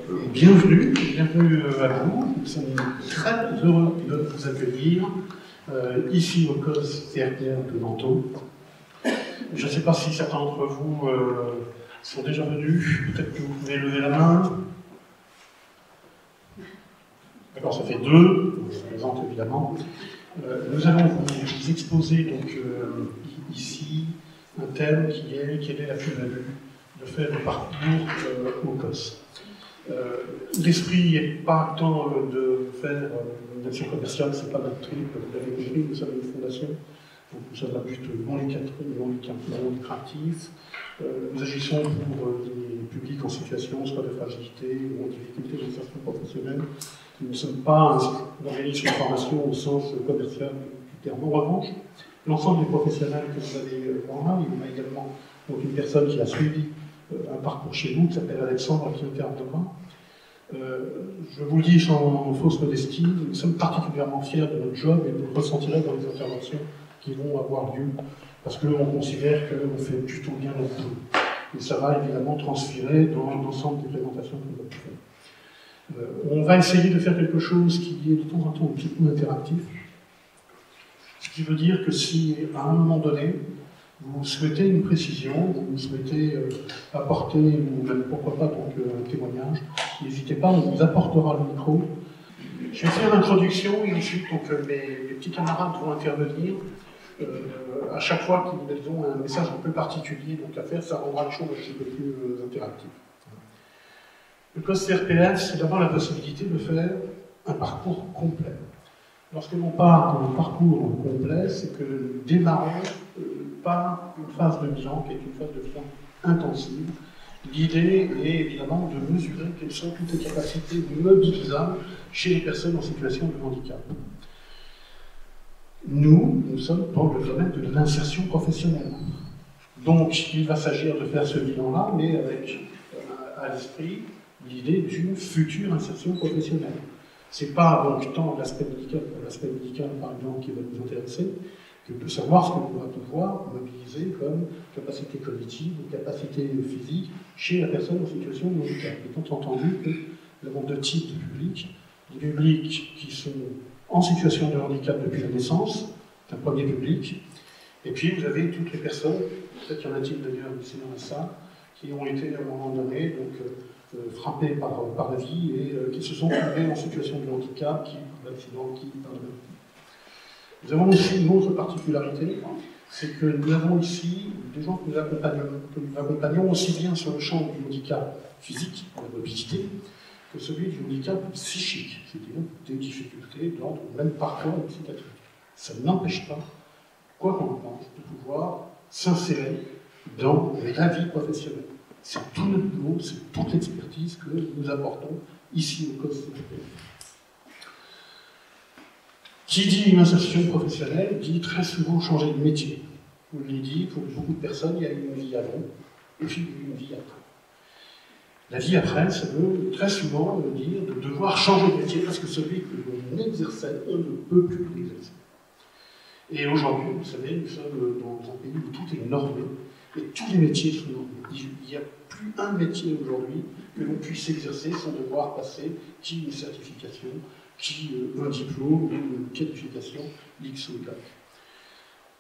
Bienvenue à vous. Nous sommes très heureux de vous accueillir ici au COS CRPR de Nanteau. Je ne sais pas si certains d'entre vous sont déjà venus, peut-être que vous pouvez lever la main. D'accord, ça fait deux, je présente évidemment. Nous allons vous exposer donc ici un thème qui est quelle est la plus-value de faire le parcours au COS. L'esprit n'est pas tant de faire une action commerciale, c'est pas notre truc, vous l'avez compris, nous sommes une fondation, donc nous sommes à but non lucratif. Nous agissons pour des publics en situation soit de fragilité ou en difficulté d'insertion professionnelle. Nous ne sommes pas un organisme de formation au sens commercial du terme. En revanche, l'ensemble des professionnels que vous allez voir là, il y a également donc, une personne qui a suivi un parcours chez nous, qui s'appelle Alexandre, qui est au terme de moi. Je vous le dis sans fausse modestie, nous sommes particulièrement fiers de notre job et vous le ressentirez dans les interventions qui vont avoir lieu, parce qu'on considère qu'on fait plutôt bien notre boulot. Et ça va évidemment transpirer dans l'ensemble des présentations que nous avons faites. On va essayer de faire quelque chose qui est de temps en temps un petit peu interactif, ce qui veut dire que si à un moment donné, vous souhaitez une précision, vous souhaitez apporter, ou même pourquoi pas donc, un témoignage, n'hésitez pas, on vous apportera le micro. Je vais faire l'introduction et ensuite donc, mes petits camarades vont intervenir. À chaque fois qu'ils ont un message un peu particulier donc, à faire, ça rendra les choses un petit peu plus interactives. Le COS CRPR, c'est d'abord la possibilité de faire un parcours complet. Lorsque l'on parle d'un parcours complet, c'est que nous démarrons par une phase de bilan qui est une phase de bilan intensive. L'idée est évidemment de mesurer quelles sont toutes les capacités mobilisables chez les personnes en situation de handicap. Nous sommes dans le domaine de l'insertion professionnelle. Donc, il va s'agir de faire ce bilan-là, mais avec à l'esprit l'idée d'une future insertion professionnelle. Ce n'est pas donc tant l'aspect médical, par exemple, qui va nous intéresser, que de savoir ce que l'on va pouvoir mobiliser comme capacité cognitive ou capacité physique chez la personne en situation de handicap. Étant entendu que nous avons deux types de publics. Des publics qui sont en situation de handicap depuis la naissance, c'est un premier public, et puis vous avez toutes les personnes, peut-être qu'il y en a-t-il d'ailleurs ici dans la salle, qui ont été à un moment donné donc, frappées par la vie et qui se sont trouvées en situation de handicap, qui par l'accident, qui par la maladie. Nous avons aussi une autre particularité, c'est que nous avons ici des gens que nous accompagnons aussi bien sur le champ du handicap physique, de la mobilité, que celui du handicap psychique, c'est-à-dire des difficultés d'ordre même parfois psychiatrique. Ça n'empêche pas, quoi qu'on en pense, de pouvoir s'insérer dans la vie professionnelle. C'est tout notre boulot, c'est toute l'expertise que nous apportons ici au COS CRPR. Qui dit une insertion professionnelle dit très souvent changer de métier. Vous l'avez dit, pour beaucoup de personnes, il y a une vie avant et puis une vie après. La vie après, ça veut très souvent dire de devoir changer de métier parce que celui que l'on exerçait, on ne peut plus l'exercer. Et aujourd'hui, vous savez, nous sommes dans un pays où tout est normé et tous les métiers sont normés. Il n'y a plus un métier aujourd'hui que l'on puisse exercer sans devoir passer qui une certification, qui un diplôme, une qualification X ou Y.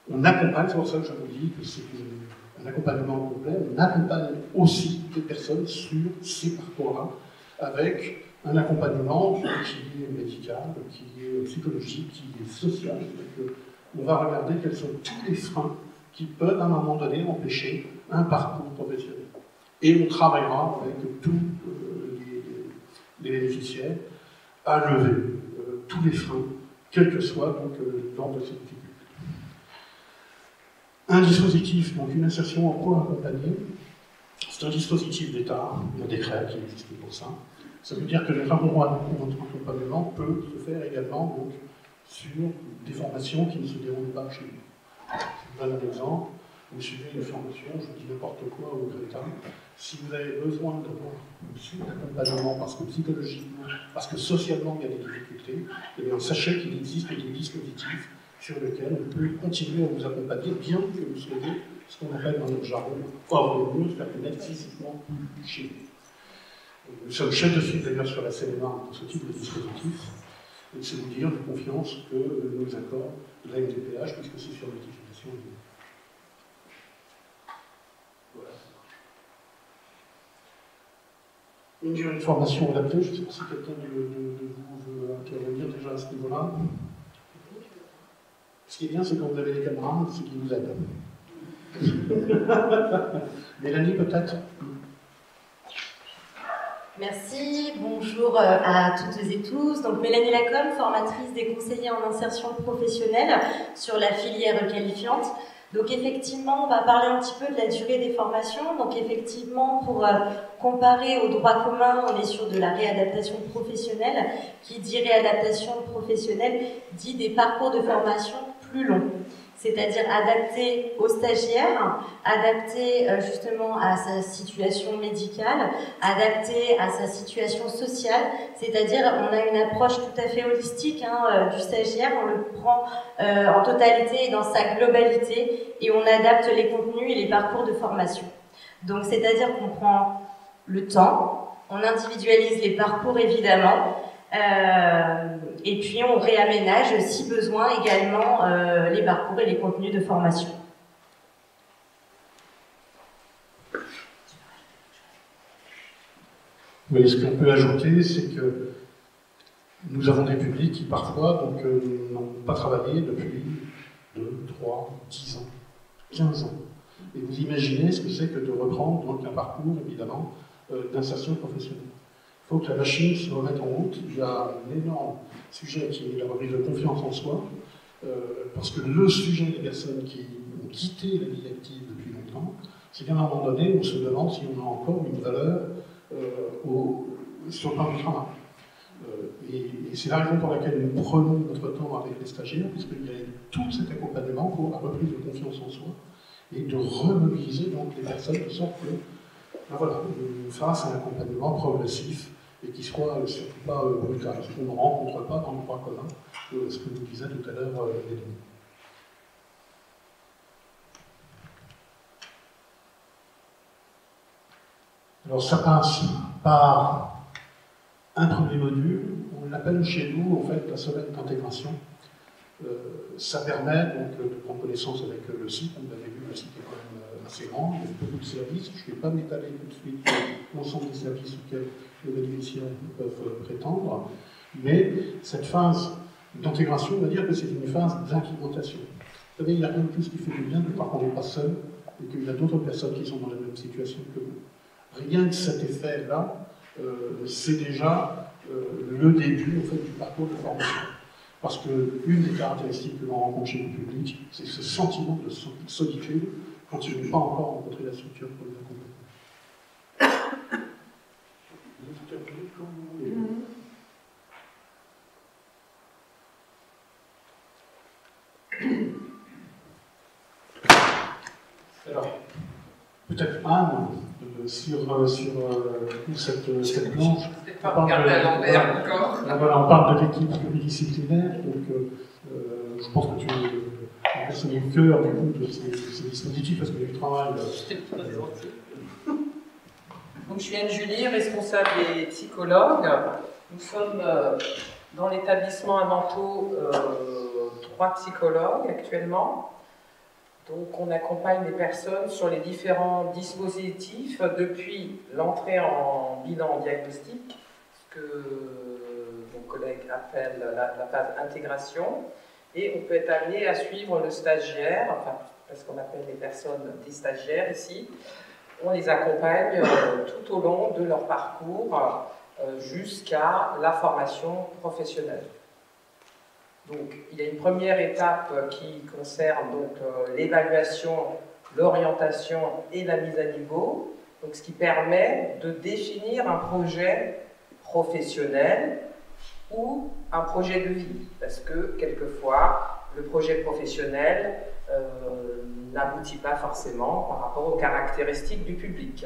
On accompagne, c'est pour ça que je vous dis que c'est un accompagnement complet, on accompagne aussi des personnes sur ces parcours-là, avec un accompagnement qui est médical, qui est psychologique, qui est social. On va regarder quels sont tous les freins qui peuvent à un moment donné empêcher un parcours professionnel. Et on travaillera avec tous les bénéficiaires à lever tous les freins, quel que soit donc, l'ordre de ces difficultés. Un dispositif, donc une insertion emploi accompagnée, c'est un dispositif d'État, un décret qui existe pour ça. Ça veut dire que notre accompagnement peut se faire également donc, sur des formations qui ne se déroulent pas chez nous. Je vous donne un exemple. Vous suivez une formation, je dis n'importe quoi au Greta. Si vous avez besoin d'avoir un accompagnement parce que psychologiquement, parce que socialement il y a des difficultés, eh bien sachez qu'il existe des dispositifs sur lesquels on peut continuer à vous accompagner, bien que vous soyez ce qu'on appelle dans notre jargon hors de nous, c'est-à-dire physiquement chez vous. Nous sommes chefs de file d'ailleurs sur la Seine-et-Marne pour ce type de dispositif. Et c'est vous dire de confiance que nous accorde la MDPH, puisque c'est sur notification. Voilà. Une durée de formation adaptée, je ne sais pas si quelqu'un de vous veut intervenir déjà à ce niveau-là. Ce qui est bien, c'est quand vous avez les camarades, c'est qu'ils vous aident. Mélanie, peut-être? Merci, bonjour à toutes et tous. Donc Mélanie Lacombe, formatrice des conseillers en insertion professionnelle sur la filière qualifiante. Donc effectivement, on va parler un petit peu de la durée des formations. Donc effectivement, pour comparer au droit commun, on est sur de la réadaptation professionnelle. Qui dit réadaptation professionnelle dit des parcours de formation plus longs. C'est-à-dire adapté aux stagiaires, adapté justement à sa situation médicale, adapté à sa situation sociale, c'est-à-dire on a une approche tout à fait holistique du stagiaire, on le prend en totalité et dans sa globalité et on adapte les contenus et les parcours de formation. Donc c'est-à-dire qu'on prend le temps, on individualise les parcours évidemment, et puis on réaménage si besoin également les parcours et les contenus de formation. Oui, ce qu'on peut ajouter, c'est que nous avons des publics qui parfois n'ont pas travaillé depuis 2, 3, 10 ans, 15 ans. Et vous imaginez ce que c'est que de reprendre donc, un parcours, évidemment, d'insertion professionnelle. Il faut que la machine se remette en route. Il y a un énorme sujet qui est la reprise de confiance en soi, parce que le sujet des personnes qui ont quitté la vie active depuis longtemps, c'est qu'à un moment donné, on se demande si on a encore une valeur sur le plan du travail. Et c'est la raison pour laquelle nous prenons notre temps avec les stagiaires, puisqu'il y a tout cet accompagnement pour la reprise de confiance en soi et de remobiliser donc les personnes de sorte que voilà, on fasse un accompagnement progressif et qui soit surtout pas brutal, ce qu'on ne rencontre pas dans le droit commun, ce que nous disait tout à l'heure Mélanie. Alors ça passe par un premier module, on l'appelle chez nous en fait la semaine d'intégration. Ça permet donc de prendre connaissance avec le site. Vous avez vu, le site est quand même assez grand, il y a beaucoup de services. Je ne vais pas m'étaler tout de suite l'ensemble des services auxquels les bénéficiaires peuvent prétendre, mais cette phase d'intégration, on va dire que c'est une phase d'implémentation. Vous savez, il n'y a rien de plus qui fait du bien de voir qu'on n'est pas seul et qu'il y a d'autres personnes qui sont dans la même situation que vous. Rien que cet effet-là, c'est déjà le début en fait, du parcours de formation. Parce qu'une des caractéristiques que l'on rencontre chez le public, c'est ce sentiment de solitude quand ils n'ont pas encore rencontré la structure pour les accompagner. Alors, peut-être Anne, sur cette planche. On parle de l'équipe pluridisciplinaire, donc je pense que tu es la personne au cœur du coup, de ces dispositifs parce qu'il y a du travail. Donc, je suis Anne Julie, responsable des psychologues. Nous sommes dans l'établissement à Manteau 3 psychologues actuellement. Donc, on accompagne les personnes sur les différents dispositifs depuis l'entrée en bilan diagnostique, ce que mon collègue appelle la phase intégration, et on peut être amené à suivre le stagiaire, enfin, parce qu'on appelle les personnes des stagiaires ici. On les accompagne tout au long de leur parcours jusqu'à la formation professionnelle. Donc, il y a une première étape qui concerne l'évaluation, l'orientation et la mise à niveau, donc, ce qui permet de définir un projet professionnel ou un projet de vie, parce que quelquefois, le projet professionnel n'aboutit pas forcément par rapport aux caractéristiques du public.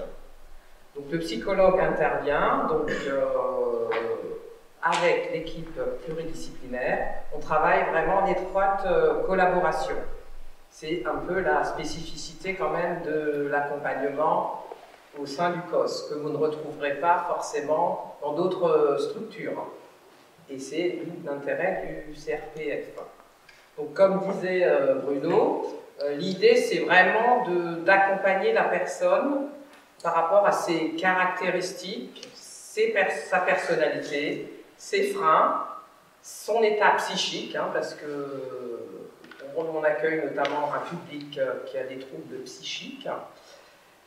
Donc, le psychologue intervient, avec l'équipe pluridisciplinaire, on travaille vraiment en étroite collaboration. C'est un peu la spécificité quand même de l'accompagnement au sein du COS, que vous ne retrouverez pas forcément dans d'autres structures. Et c'est l'intérêt du CRPF. Donc, comme disait Bruno, l'idée, c'est vraiment d'accompagner la personne par rapport à ses caractéristiques, sa personnalité, ses freins, son état psychique, hein, parce que on accueille notamment un public qui a des troubles psychiques.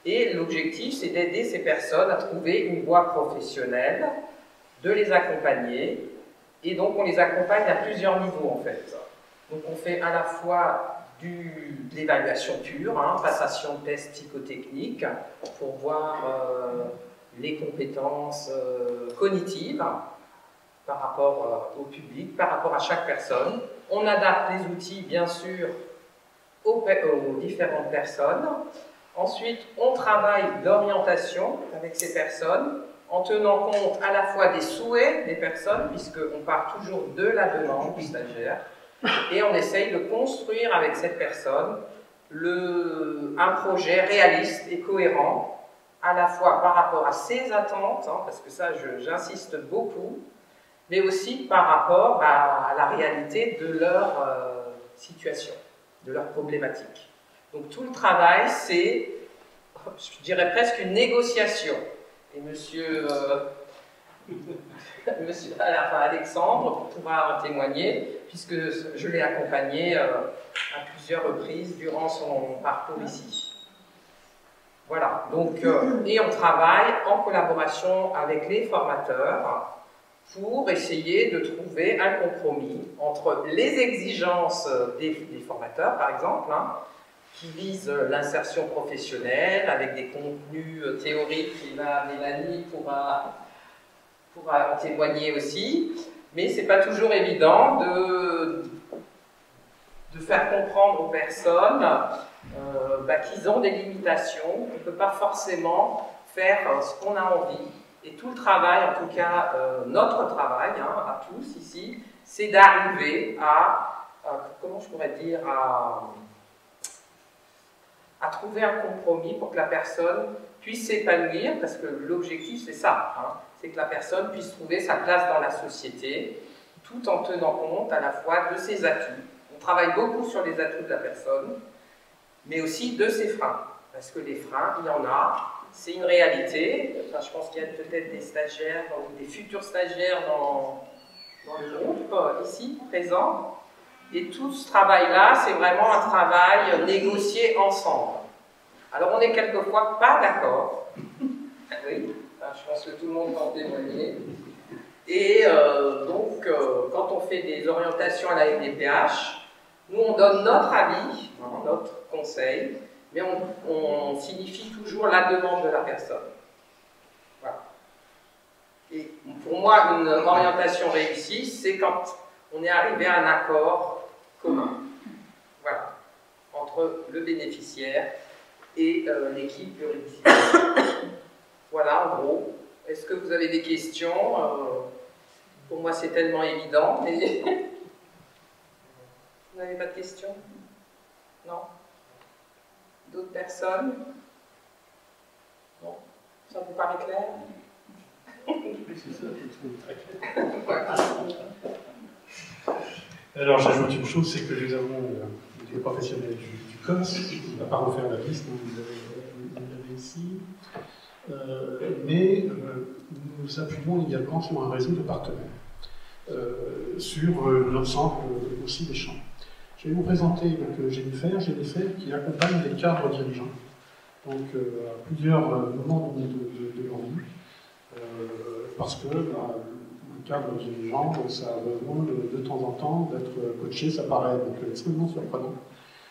Et l'objectif, c'est d'aider ces personnes à trouver une voie professionnelle, de les accompagner. Et donc, on les accompagne à plusieurs niveaux, en fait. Donc, on fait à la fois de l'évaluation pure, hein, passation de tests psychotechniques, pour voir les compétences cognitives par rapport au public, par rapport à chaque personne. On adapte les outils, bien sûr, aux différentes personnes. Ensuite, on travaille l'orientation avec ces personnes, en tenant compte à la fois des souhaits des personnes, puisqu'on part toujours de la demande du stagiaire, et on essaye de construire avec cette personne un projet réaliste et cohérent, à la fois par rapport à ses attentes, hein, parce que ça j'insiste beaucoup, mais aussi par rapport à la réalité de leur situation, de leur problématique. Donc tout le travail, c'est, je dirais presque une négociation. Et monsieur Alexandre pourra en témoigner, puisque je l'ai accompagné à plusieurs reprises durant son parcours ici. Voilà, donc, et on travaille en collaboration avec les formateurs pour essayer de trouver un compromis entre les exigences des formateurs, par exemple, hein, qui visent l'insertion professionnelle avec des contenus théoriques, et là Mélanie pourra en témoigner aussi, mais c'est pas toujours évident de faire comprendre aux personnes qu'ils ont des limitations, qu'on ne peut pas forcément faire ce qu'on a envie. Et tout le travail, en tout cas notre travail, hein, à tous ici, c'est d'arriver comment je pourrais dire, à trouver un compromis pour que la personne puisse s'épanouir, parce que l'objectif c'est ça, hein, c'est que la personne puisse trouver sa place dans la société, tout en tenant compte à la fois de ses atouts. On travaille beaucoup sur les atouts de la personne, mais aussi de ses freins, parce que les freins, il y en a, c'est une réalité. Enfin, je pense qu'il y a peut-être des stagiaires ou des futurs stagiaires dans le groupe ici, présent. Et tout ce travail-là, c'est vraiment un travail négocié ensemble. Alors, on n'est quelquefois pas d'accord. Oui, enfin, je pense que tout le monde va en témoigner. Et donc, quand on fait des orientations à la FDPH, nous, on donne notre avis, hein, notre conseil, mais on signifie toujours la demande de la personne. Voilà. Et pour moi, une orientation réussie, c'est quand on est arrivé à un accord commun, voilà, entre le bénéficiaire et l'équipe pluridisciplinaire. Voilà, en gros. Est-ce que vous avez des questions? Pour moi, c'est tellement évident, mais... Vous n'avez pas de questions? Non? D'autres personnes? Non? Ça vous paraît clair? C'est ça, c'est très clair. Voilà. Alors j'ajoute une chose, c'est que nous avons des professionnels du COS, on ne va pas refaire la liste, hein, vous l'avez ici, mais nous appuyons également sur un réseau de partenaires, sur l'ensemble aussi des champs. Je vais vous présenter donc, Jennifer qui accompagne les cadres dirigeants, donc à plusieurs moments de leur vie, parce que un cadre dirigeant, ça a besoin de temps en temps d'être coaché, ça paraît donc extrêmement surprenant.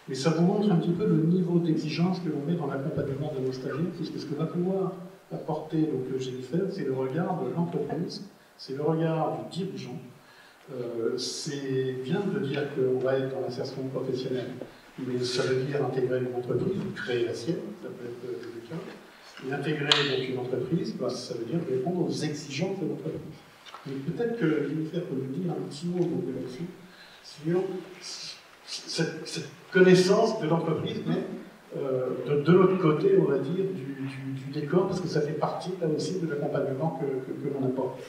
Mais ça vous montre un petit peu le niveau d'exigence que l'on met dans l'accompagnement de nos stagiaires, puisque ce que va pouvoir apporter donc, Jennifer, c'est le regard de l'entreprise, c'est le regard du dirigeant. C'est bien de dire qu'on va être dans l'insertion professionnelle, mais ça veut dire intégrer une entreprise, ou créer la sienne, ça peut être le cas. Et intégrer donc une entreprise, ça veut dire répondre aux exigences de l'entreprise. Mais peut-être que Jennifer peut nous dire un petit mot là-dessus, sur cette connaissance de l'entreprise, mais de l'autre côté, on va dire, du décor, parce que ça fait partie, là aussi, de l'accompagnement que l'on apporte.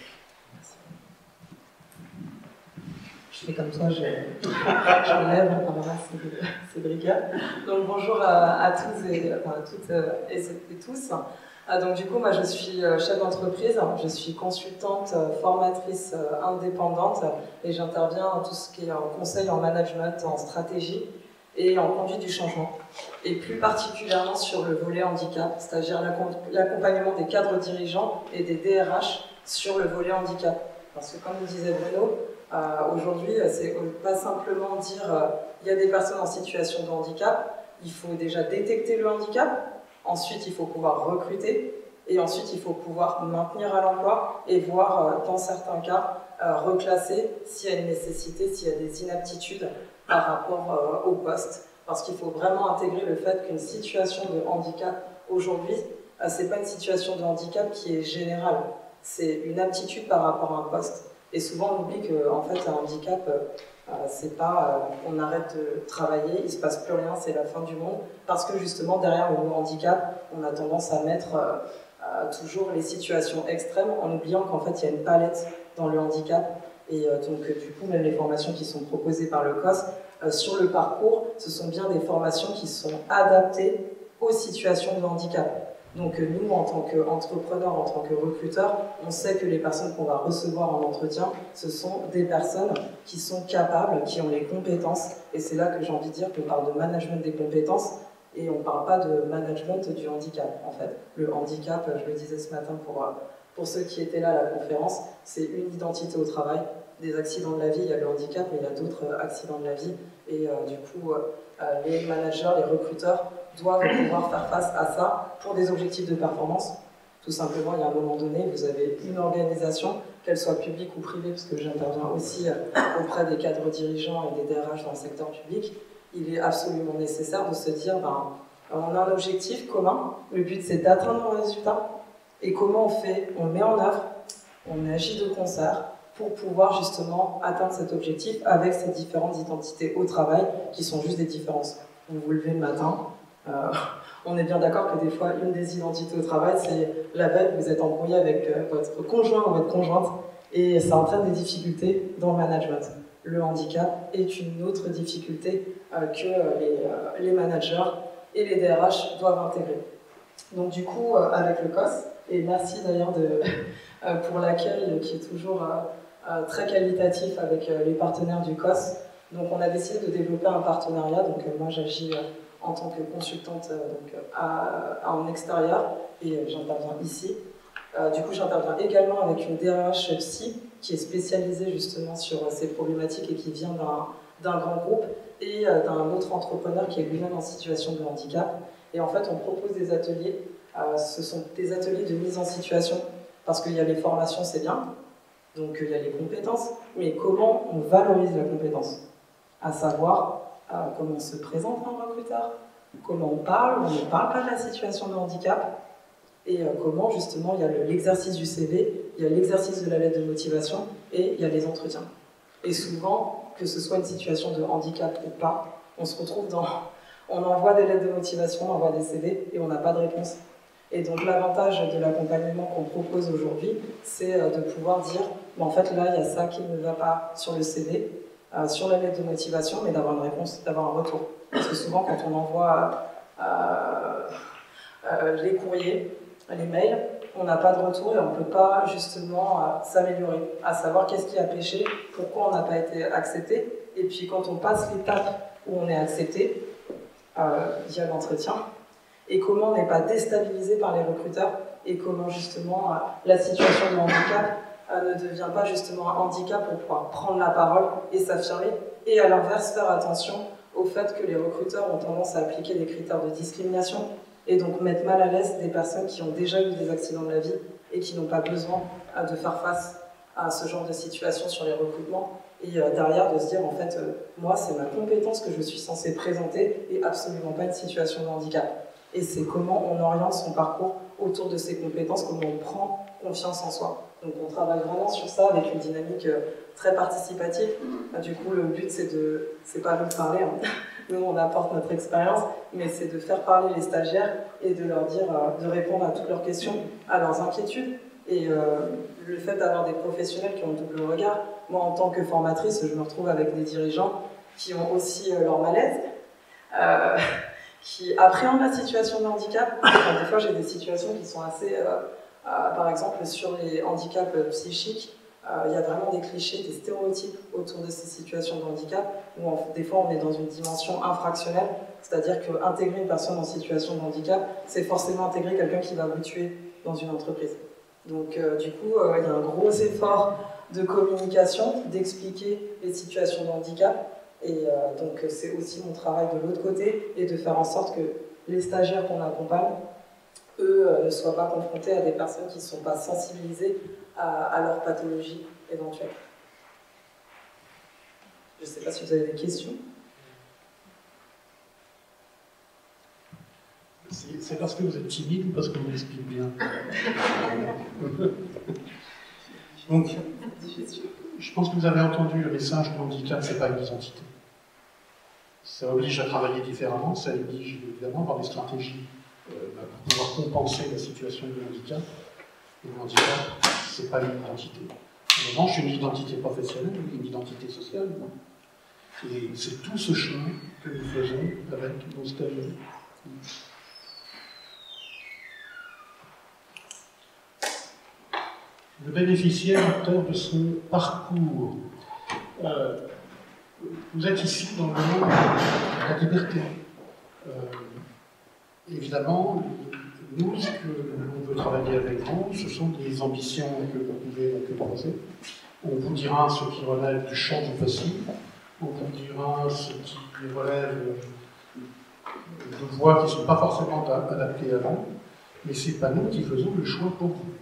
Je fais comme ça, je lève en caméra, c'est briga. Donc bonjour à tous et à toutes et tous. Donc du coup, moi je suis chef d'entreprise, je suis consultante, formatrice indépendante et j'interviens dans tout ce qui est en conseil en management, en stratégie et en conduite du changement. Et plus particulièrement sur le volet handicap, c'est-à-dire l'accompagnement des cadres dirigeants et des DRH sur le volet handicap. Parce que comme disait Bruno, aujourd'hui, c'est pas simplement dire il y a des personnes en situation de handicap, il faut déjà détecter le handicap, ensuite il faut pouvoir recruter, et ensuite il faut pouvoir maintenir à l'emploi et voir, dans certains cas, reclasser s'il y a une nécessité, s'il y a des inaptitudes par rapport au poste. Parce qu'il faut vraiment intégrer le fait qu'une situation de handicap aujourd'hui, c'est pas une situation de handicap qui est générale, c'est une aptitude par rapport à un poste. Et souvent, on oublie qu'en fait, un handicap, c'est pas on arrête de travailler, il se passe plus rien, c'est la fin du monde. Parce que justement, derrière le mot handicap, on a tendance à mettre toujours les situations extrêmes, en oubliant qu'en fait, il y a une palette dans le handicap. Et donc, du coup, même les formations qui sont proposées par le COS, sur le parcours, ce sont bien des formations qui sont adaptées aux situations de handicap. Donc nous, en tant qu'entrepreneurs, en tant que recruteurs, on sait que les personnes qu'on va recevoir en entretien, ce sont des personnes qui sont capables, qui ont les compétences. Et c'est là que j'ai envie de dire qu'on parle de management des compétences et on ne parle pas de management du handicap, en fait. Le handicap, je le disais ce matin pour ceux qui étaient là à la conférence, c'est une identité au travail. Des accidents de la vie, il y a le handicap, mais il y a d'autres accidents de la vie. Et du coup, les managers, les recruteurs doivent pouvoir faire face à ça pour des objectifs de performance. Tout simplement, il y a un moment donné, vous avez une organisation, qu'elle soit publique ou privée, parce que j'interviens aussi auprès des cadres dirigeants et des DRH dans le secteur public, il est absolument nécessaire de se dire, on a un objectif commun, le but c'est d'atteindre un résultat, et comment on fait? On le met en œuvre, on agit de concert, pour pouvoir justement atteindre cet objectif avec ces différentes identités au travail qui sont juste des différences. Vous vous levez le matin, on est bien d'accord que des fois une des identités au travail c'est la veille, vous êtes embrouillé avec votre conjoint ou votre conjointe et ça entraîne des difficultés dans le management. Le handicap est une autre difficulté que les managers et les DRH doivent intégrer. Donc du coup, avec le COS, et merci d'ailleurs pour l'accueil qui est toujours très qualitatif avec les partenaires du COS. Donc on a décidé de développer un partenariat. Donc moi j'agis en tant que consultante en extérieur et j'interviens ici. Du coup j'interviens également avec une DRH psy qui est spécialisée justement sur ces problématiques et qui vient d'un grand groupe et d'un autre entrepreneur qui est lui-même en situation de handicap. Et en fait on propose des ateliers. Ce sont des ateliers de mise en situation parce qu'il y a les formations, c'est bien. Donc il y a les compétences, mais comment on valorise la compétence? À savoir comment on se présente un recruteur, comment on ne parle pas de la situation de handicap, et comment justement il y a l'exercice du CV, il y a l'exercice de la lettre de motivation, et il y a les entretiens. Et souvent, que ce soit une situation de handicap ou pas, on se retrouve on envoie des lettres de motivation, on envoie des CV, et on n'a pas de réponse. Et donc l'avantage de l'accompagnement qu'on propose aujourd'hui, c'est de pouvoir dire, en fait là il y a ça qui ne va pas sur le CV, sur la lettre de motivation, mais d'avoir une réponse, d'avoir un retour. Parce que souvent quand on envoie les courriers, les mails, on n'a pas de retour et on ne peut pas justement s'améliorer, à savoir qu'est-ce qui a péché, pourquoi on n'a pas été accepté, et puis quand on passe l'étape où on est accepté, via l'entretien, et comment on n'est pas déstabilisé par les recruteurs, et comment justement la situation de handicap ne devient pas justement un handicap pour pouvoir prendre la parole et s'affirmer, et à l'inverse faire attention au fait que les recruteurs ont tendance à appliquer des critères de discrimination, et donc mettre mal à l'aise des personnes qui ont déjà eu des accidents de la vie et qui n'ont pas besoin de faire face à ce genre de situation sur les recrutements, et derrière de se dire en fait moi c'est ma compétence que je suis censée présenter et absolument pas une situation de handicap. Et c'est comment on oriente son parcours autour de ses compétences, comment on prend confiance en soi. Donc on travaille vraiment sur ça avec une dynamique très participative. Du coup le but c'est pas de parler, hein, Nous, on apporte notre expérience, mais c'est de faire parler les stagiaires et de leur dire, de répondre à toutes leurs questions, à leurs inquiétudes. Et le fait d'avoir des professionnels qui ont double regard, moi, en tant que formatrice, je me retrouve avec des dirigeants qui ont aussi leur malaise, qui appréhendent la situation de handicap. Enfin, des fois, j'ai des situations qui sont assez... par exemple, sur les handicaps psychiques, il y a vraiment des clichés, des stéréotypes autour de ces situations de handicap, où des fois, on est dans une dimension infractionnelle, c'est-à-dire qu'intégrer une personne en situation de handicap, c'est forcément intégrer quelqu'un qui va vous tuer dans une entreprise. Donc, du coup, il y a un gros effort de communication, d'expliquer les situations de handicap. Et donc c'est aussi mon travail de l'autre côté, et de faire en sorte que les stagiaires qu'on accompagne, eux, ne soient pas confrontés à des personnes qui ne sont pas sensibilisées à leur pathologie éventuelle. Je ne sais pas si vous avez des questions. C'est parce que vous êtes timide ou parce qu'on vous explique bien? Donc, je pense que vous avez entendu le message de handicap, c'est pas une identité. Ça oblige à travailler différemment, ça oblige évidemment à avoir des stratégies pour pouvoir compenser la situation de handicap. Et le handicap, c'est pas une identité. En revanche, une identité professionnelle, une identité sociale. Et c'est tout ce chemin que nous faisons avec nos stagiaires. Le bénéficiaire acteur de son parcours. Vous êtes ici dans le monde de la liberté. Évidemment, nous, ce que l'on veut travailler avec vous, ce sont des ambitions que vous pouvez proposer. On vous dira ce qui relève du champ du possible, on vous dira ce qui relève de voies qui ne sont pas forcément adaptées à vous, mais ce n'est pas nous qui faisons le choix pour vous.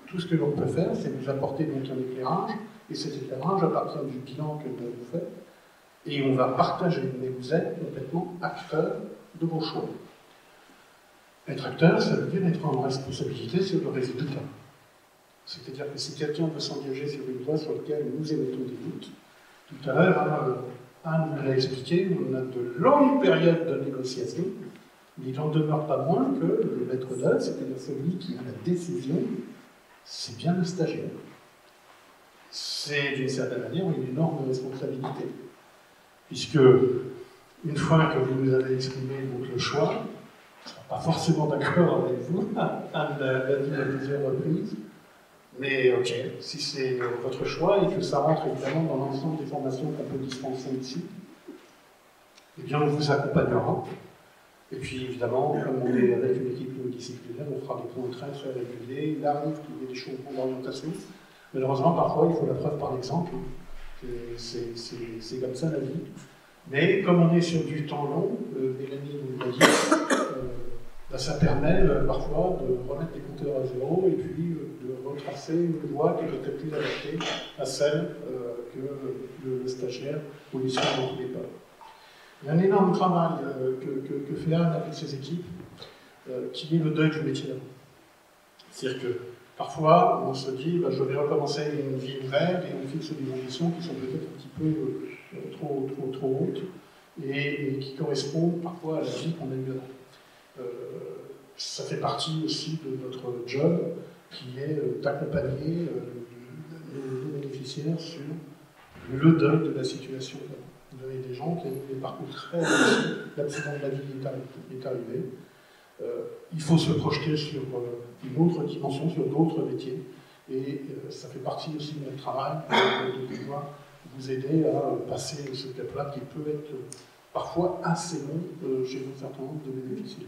Tout ce que l'on peut faire, c'est vous apporter donc un éclairage, et cet éclairage, à partir du bilan que vous faites, et on va partager, mais vous êtes complètement acteur de vos choix. Être acteur, ça veut dire être en responsabilité sur le résultat. C'est-à-dire que si quelqu'un veut s'engager sur une voie sur laquelle nous émettons des doutes, tout à l'heure, Anne nous l'a expliqué, on a de longues périodes de négociation, mais il n'en demeure pas moins que le maître d'œuvre, c'est-à-dire celui qui a la décision, c'est bien le stagiaire. C'est d'une certaine manière une énorme responsabilité. Puisque, une fois que vous nous avez exprimé donc, le choix, on ne sera pas forcément d'accord avec vous, Anne l'a dit à plusieurs reprises, mais ok, si c'est votre choix et que ça rentre évidemment dans l'ensemble des formations qu'on peut dispenser ici, eh bien on vous accompagnera. Et puis évidemment, comme on est avec une équipe pluridisciplinaire, on fera des points très très réguliers. Il arrive qu'il y ait des changements d'orientation. Malheureusement, parfois, il faut la preuve par l'exemple. C'est comme ça la vie. Mais comme on est sur du temps long, Mélanie nous l'a dit, ça permet parfois de remettre les compteurs à zéro et puis de retracer une voie qui est peut-être plus adaptée à celle que le stagiaire ou les suivants dont il est pas. Il y a un énorme travail que fait Anne avec ses équipes, qui est le deuil du métier d'avant. C'est-à-dire que parfois, on se dit, je vais recommencer une vie nouvelle et on fixe des ambitions qui sont peut-être un petit peu trop hautes et qui correspondent parfois à la vie qu'on a eue avant. Ça fait partie aussi de notre job, qui est d'accompagner nos bénéficiaires sur le deuil de la situation d'avant. Vous avez des gens qui ont des parcours très réussis, l'accident de la vie est arrivé. Il faut se projeter sur une autre dimension, sur d'autres métiers, et ça fait partie aussi de notre travail de pouvoir vous aider à passer ce cap-là qui peut être parfois assez long chez un certain nombre de bénéficiaires.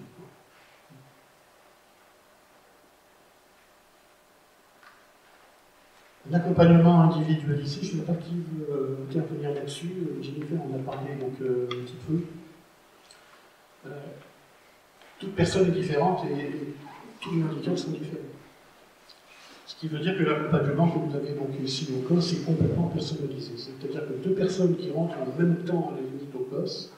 L'accompagnement individualisé, je ne sais pas qui veut intervenir là-dessus. Jennifer en a parlé donc, un petit peu. Toute personne est différente et tous les handicaps sont différents. Ce qui veut dire que l'accompagnement que vous avez donc ici au COS est complètement personnalisé. C'est-à-dire que deux personnes qui rentrent en même temps à la limite au COS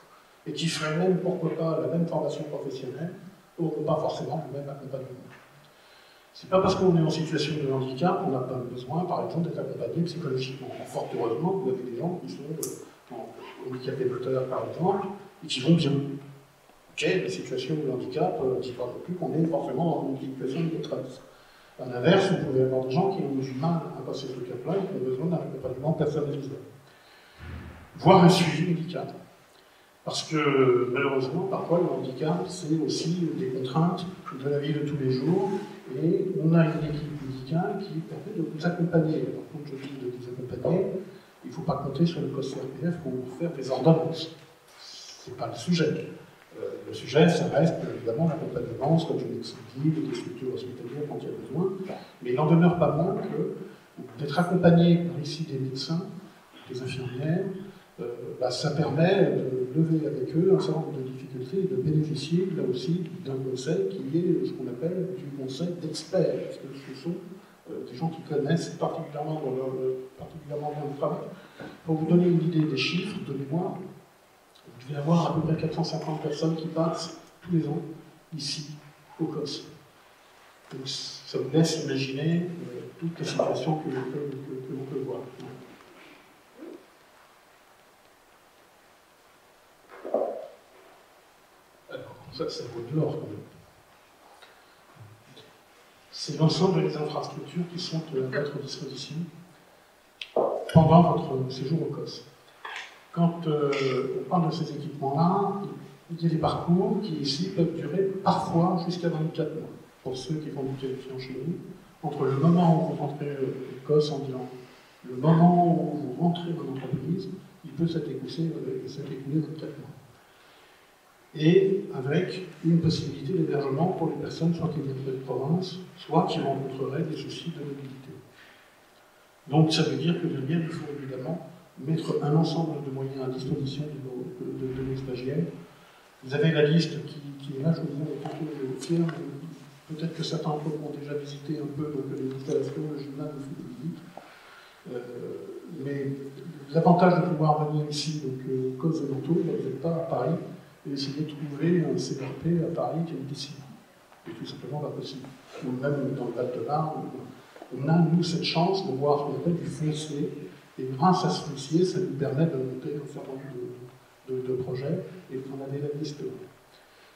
et qui feraient même, pourquoi pas, la même formation professionnelle, n'auront pas forcément le même accompagnement. C'est pas parce qu'on est en situation de handicap qu'on n'a pas besoin, par exemple, d'être accompagné psychologiquement. Fort heureusement, vous avez des gens qui sont handicapés moteurs, par exemple, et qui vont bien. Ok, la situation de handicap ne dit pas non plus qu'on est forcément dans une situation de détresse. À l'inverse, vous pouvez avoir des gens qui ont du mal à passer ce cap-là et qui ont besoin d'un accompagnement personnalisé, voire un suivi médical. Parce que malheureusement, parfois, le handicap, c'est aussi des contraintes de la vie de tous les jours, et on a une équipe médicale qui permet de vous accompagner. Alors, quand je dis de vous accompagner, il ne faut pas compter sur le post-CRPF pour faire des ordonnances. Ce n'est pas le sujet. Le sujet, ça reste évidemment l'accompagnement, soit du médecin libre, des structures hospitalières quand il y a besoin, mais il n'en demeure pas moins que d'être accompagné par ici des médecins, des infirmières, ça permet de lever avec eux un certain nombre de difficultés et de bénéficier là aussi d'un conseil qui est ce qu'on appelle du conseil d'experts, parce que ce sont des gens qui connaissent particulièrement bien le travail. Pour vous donner une idée des chiffres de mémoire, vous devez avoir à peu près 450 personnes qui passent tous les ans ici, au COS. Donc ça vous laisse imaginer toutes les situations que l'on peut voir. Alors, ça vaut de l'or quand même. C'est l'ensemble des infrastructures qui sont à votre disposition pendant votre séjour au COS. Quand on parle de ces équipements-là, il y a des parcours qui ici peuvent durer parfois jusqu'à 24 mois. Pour ceux qui font du qualifiant chez nous, entre le moment où vous rentrez au COS en disant le moment où vous rentrez dans l'entreprise, il peut s'écouler 24 mois. Et avec une possibilité d'hébergement pour les personnes soit qui viennent de province, soit qui rencontreraient des soucis de mobilité. Donc ça veut dire que derrière, il faut évidemment mettre un ensemble de moyens à disposition de nos stagiaires. Vous avez la liste qui est là, je vous ai plutôt fier. Peut-être que certains d'entre vous ont déjà visité un peu donc, les installations, le gymnase, le visite. Mais l'avantage de pouvoir venir ici, donc au COS de Manteau, vous n'êtes pas à Paris, et essayer de trouver un CRP à Paris qui est ici. Et tout simplement pas possible. Ou même dans le Val-de-Marne, on a, nous, cette chance de voir ce qu'on appelle du foncier. Et grâce à ce foncier, ça nous permet de monter un certain nombre de projets, et vous en avez la liste.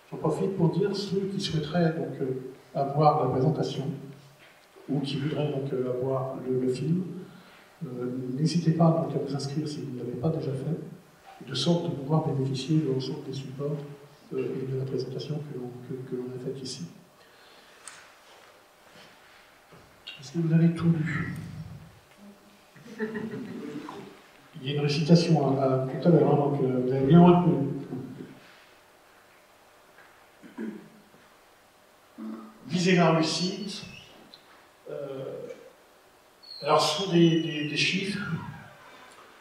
J'en profite pour dire ceux qui souhaiteraient donc, avoir la présentation, ou qui voudraient donc, avoir le film, n'hésitez pas donc, à vous inscrire si vous ne l'avez pas déjà fait, de sorte de pouvoir bénéficier de l'ensemble des supports et de la présentation que l'on a faite ici. Est-ce que vous avez tout lu ? Il y a une récitation tout à l'heure, donc vous avez bien retenu. Viser la réussite. Alors, ce sont des chiffres.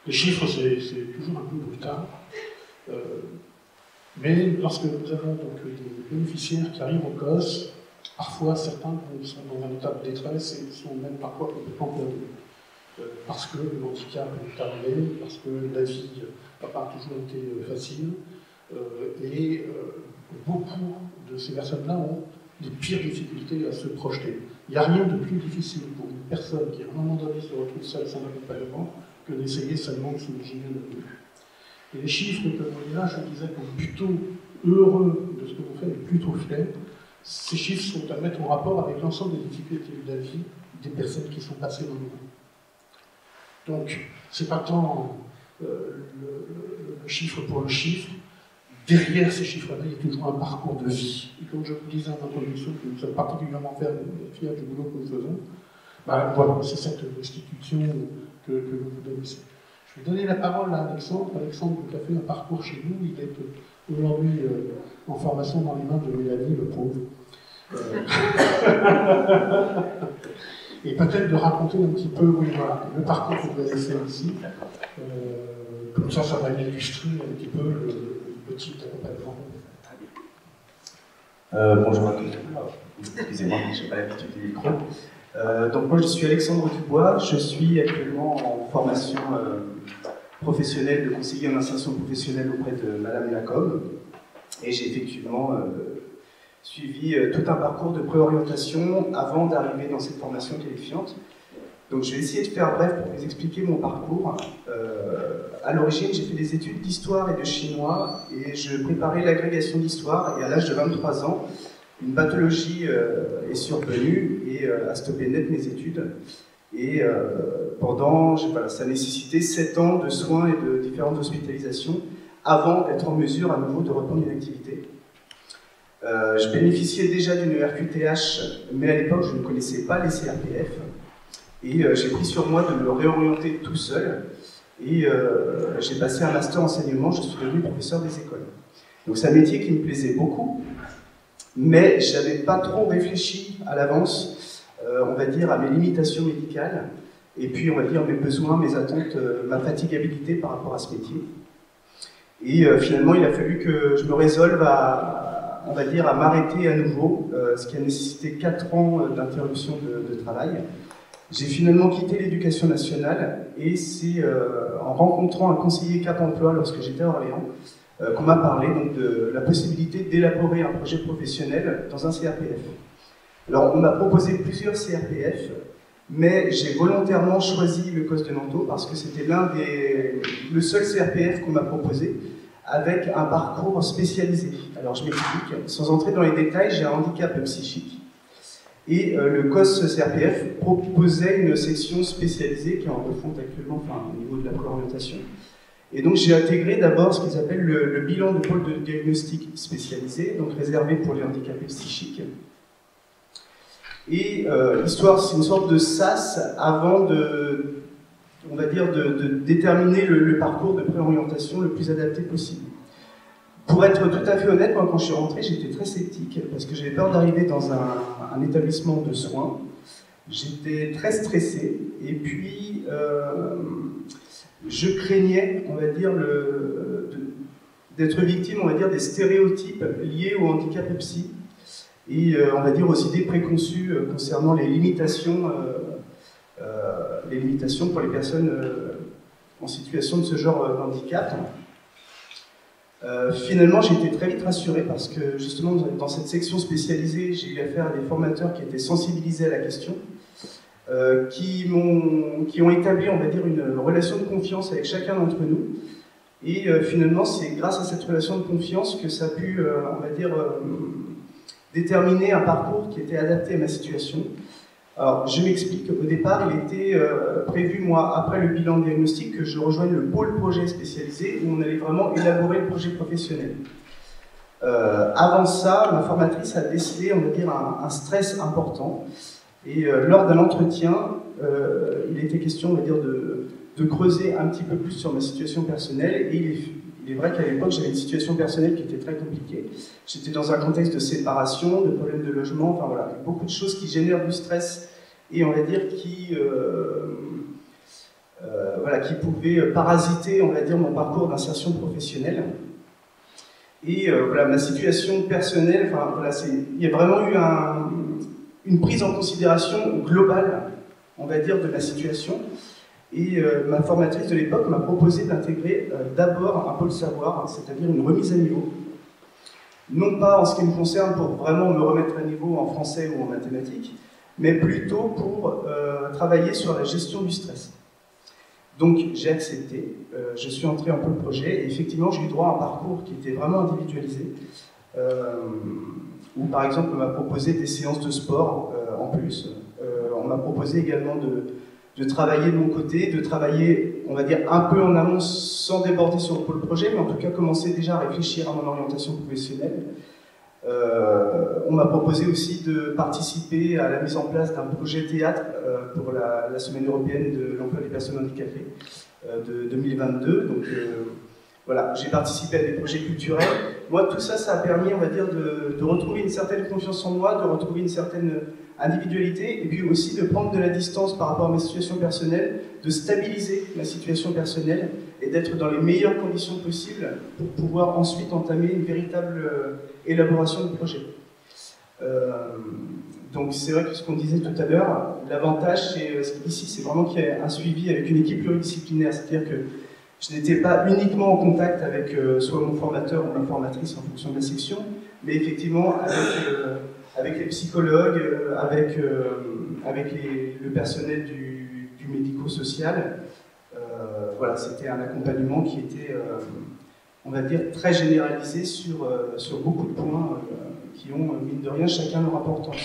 Les chiffres, c'est toujours un peu brutal. Mais lorsque nous avons donc des bénéficiaires qui arrivent au COS, parfois certains sont dans un état de détresse et sont même parfois complètement perdus. Parce que le handicap est arrivé, parce que la vie n'a pas toujours été facile, et beaucoup de ces personnes-là ont les pires difficultés à se projeter. Il n'y a rien de plus difficile pour une personne qui, à un moment donné, se retrouve seule sans accompagnement que d'essayer seulement de s'imaginer le mieux. Et les chiffres que l'on voyait là, je disais qu'on est plutôt heureux de ce que l'on fait et plutôt fiers. Ces chiffres sont à mettre en rapport avec l'ensemble des difficultés de la vie des personnes qui sont passées dans le monde. Donc, ce n'est pas tant le chiffre pour le chiffre. Derrière ces chiffres-là, il y a toujours un parcours de vie. Et comme je vous disais en introduction, que nous sommes particulièrement fiers du boulot que nous faisons, voilà, c'est cette restitution que vous vous donnez ici. Je vais donner la parole à Alexandre. Alexandre qui a fait un parcours chez nous. Il est aujourd'hui en formation dans les mains de Mélanie, le pauvre. Et peut-être de raconter un petit peu le parcours que vous avez fait ici. Comme ça va illustrer un petit peu le petit accompagnement. Bonjour à tous. Excusez-moi, je n'ai pas l'habitude du micro. Donc moi je suis Alexandre Dubois, je suis actuellement en formation professionnelle de conseiller en insertion professionnelle auprès de Madame Lacombe. Et j'ai effectivement suivi tout un parcours de préorientation avant d'arriver dans cette formation qualifiante. Donc je vais essayer de faire bref pour vous expliquer mon parcours. À l'origine, j'ai fait des études d'histoire et de chinois et je préparais l'agrégation d'histoire et à l'âge de 23 ans, une pathologie est survenue et a stoppé net mes études. Et ça a nécessité 7 ans de soins et de différentes hospitalisations avant d'être en mesure à nouveau de reprendre une activité. Je bénéficiais déjà d'une RQTH, mais à l'époque je ne connaissais pas les CRPF. Et j'ai pris sur moi de me réorienter tout seul. Et j'ai passé un master enseignement, je suis devenu professeur des écoles. Donc c'est un métier qui me plaisait beaucoup, mais je n'avais pas trop réfléchi à l'avance, on va dire, à mes limitations médicales, et puis on va dire mes besoins, mes attentes, ma fatigabilité par rapport à ce métier. Et finalement, il a fallu que je me résolve à, on va dire, à m'arrêter à nouveau, ce qui a nécessité 4 ans d'interruption de travail. J'ai finalement quitté l'éducation nationale et c'est en rencontrant un conseiller Cap Emploi lorsque j'étais à Orléans qu'on m'a parlé donc, de la possibilité d'élaborer un projet professionnel dans un CRPF. Alors on m'a proposé plusieurs CRPF, mais j'ai volontairement choisi le COS de Nanto parce que c'était le seul CRPF qu'on m'a proposé avec un parcours spécialisé. Alors je m'explique, sans entrer dans les détails, j'ai un handicap psychique. Et le COS CRPF proposait une section spécialisée qui est en refonte actuellement, au niveau de la préorientation. Et donc j'ai intégré d'abord ce qu'ils appellent le bilan de pôle de diagnostic spécialisé, donc réservé pour les handicapés psychiques. Et l'histoire, c'est une sorte de SAS avant on va dire, de déterminer le parcours de préorientation le plus adapté possible. Pour être tout à fait honnête, moi, quand je suis rentré, j'étais très sceptique parce que j'avais peur d'arriver dans un établissement de soins. J'étais très stressé et puis je craignais, on va dire, d'être victime, on va dire, des stéréotypes liés au handicap psy et on va dire aux idées préconçues concernant les limitations pour les personnes en situation de ce genre d'handicap. Finalement, j'ai été très vite rassuré parce que justement dans cette section spécialisée, j'ai eu affaire à des formateurs qui étaient sensibilisés à la question, qui ont établi, on va dire, une relation de confiance avec chacun d'entre nous. Et finalement, c'est grâce à cette relation de confiance que ça a pu, on va dire, déterminer un parcours qui était adapté à ma situation. Alors, je m'explique. Au départ, il était prévu, moi, après le bilan diagnostic, que je rejoigne le pôle projet spécialisé où on allait vraiment élaborer le projet professionnel. Avant ça, ma formatrice a décelé, on va dire, un stress important. Et lors d'un entretien, il était question, on va dire, de creuser un petit peu plus sur ma situation personnelle. Et il est vrai qu'à l'époque, j'avais une situation personnelle qui était très compliquée. J'étais dans un contexte de séparation, de problèmes de logement, enfin voilà, beaucoup de choses qui génèrent du stress et on va dire qui pouvaient parasiter, on va dire, mon parcours d'insertion professionnelle. Et voilà, ma situation personnelle, enfin voilà, il y a vraiment eu une prise en considération globale, on va dire, de ma situation. Et ma formatrice de l'époque m'a proposé d'intégrer d'abord un pôle savoir, c'est-à-dire une remise à niveau. Non pas en ce qui me concerne pour vraiment me remettre à niveau en français ou en mathématiques, mais plutôt pour travailler sur la gestion du stress. Donc j'ai accepté, je suis entré en pôle projet et effectivement j'ai eu droit à un parcours qui était vraiment individualisé, où par exemple on m'a proposé des séances de sport en plus, on m'a proposé également de travailler de mon côté, de travailler, on va dire, un peu en amont sans déborder sur le pôle projet, mais en tout cas commencer déjà à réfléchir à mon orientation professionnelle. On m'a proposé aussi de participer à la mise en place d'un projet théâtre pour la Semaine européenne de l'emploi des personnes handicapées de 2022. Donc voilà, j'ai participé à des projets culturels. Moi, tout ça, ça a permis, on va dire, de retrouver une certaine confiance en moi, de retrouver une certaine individualité, et puis aussi de prendre de la distance par rapport à ma situation personnelle, de stabiliser ma situation personnelle et d'être dans les meilleures conditions possibles pour pouvoir ensuite entamer une véritable élaboration de projet. Donc c'est vrai que ce qu'on disait tout à l'heure, l'avantage ici c'est vraiment qu'il y a un suivi avec une équipe pluridisciplinaire, c'est-à-dire que je n'étais pas uniquement en contact avec soit mon formateur ou ma formatrice en fonction de la section, mais effectivement avec les psychologues, avec le personnel médico-social. Voilà, c'était un accompagnement qui était, on va dire, très généralisé sur beaucoup de points qui ont, mine de rien, chacun leur importance.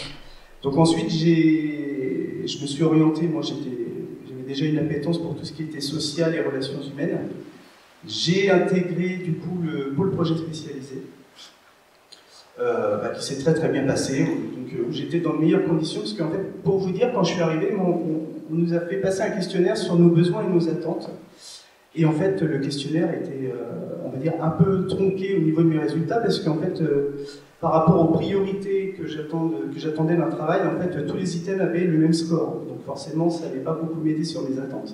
Donc ensuite, je me suis orienté, moi j'avais déjà une appétence pour tout ce qui était social et relations humaines. J'ai intégré du coup le pôle projet spécialisé, qui s'est très très bien passé, donc, où j'étais dans de meilleures conditions, parce qu'en fait, pour vous dire, quand je suis arrivé, on nous a fait passer un questionnaire sur nos besoins et nos attentes. Et en fait, le questionnaire était, on va dire, un peu tronqué au niveau de mes résultats, parce qu'en fait, par rapport aux priorités que j'attendais d'un travail, en fait, tous les items avaient le même score. Donc forcément, ça n'allait pas beaucoup m'aider sur mes attentes.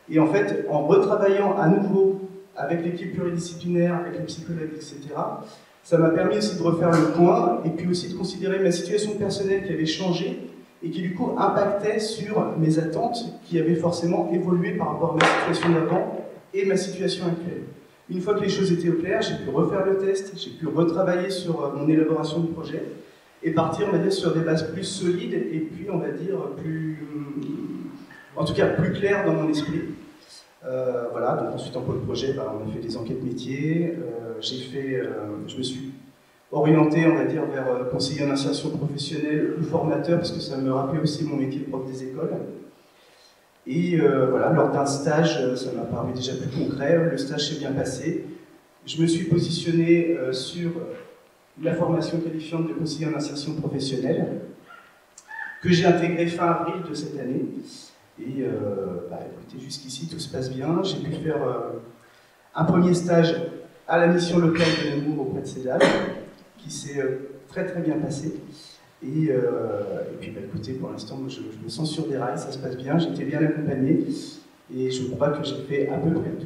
Et en fait, en retravaillant à nouveau avec l'équipe pluridisciplinaire, avec les psychologues, etc., ça m'a permis aussi de refaire le point, et puis aussi de considérer ma situation personnelle qui avait changé, et qui du coup impactait sur mes attentes, qui avaient forcément évolué par rapport à ma situation d'avant et ma situation actuelle. Une fois que les choses étaient au clair, j'ai pu refaire le test, j'ai pu retravailler sur mon élaboration du projet, et partir, on va dire, sur des bases plus solides, et puis, on va dire, en tout cas, plus claires dans mon esprit. Voilà, donc ensuite en pôle projet, on a fait des enquêtes métiers, je me suis orienté, on va dire, vers conseiller en insertion professionnelle ou formateur, parce que ça me rappelait aussi mon métier de prof des écoles. Et voilà, lors d'un stage, ça m'a paru déjà plus concret, le stage s'est bien passé. Je me suis positionné sur la formation qualifiante de conseiller en insertion professionnelle, que j'ai intégrée fin avril de cette année. Et écoutez, jusqu'ici, tout se passe bien. J'ai pu faire un premier stage à la mission locale de Nemours auprès de CEDAL, qui s'est très très bien passé. Et puis écoutez, pour l'instant, moi, je me sens sur des rails, ça se passe bien, j'ai été bien accompagné, et je crois que j'ai fait à peu près tout.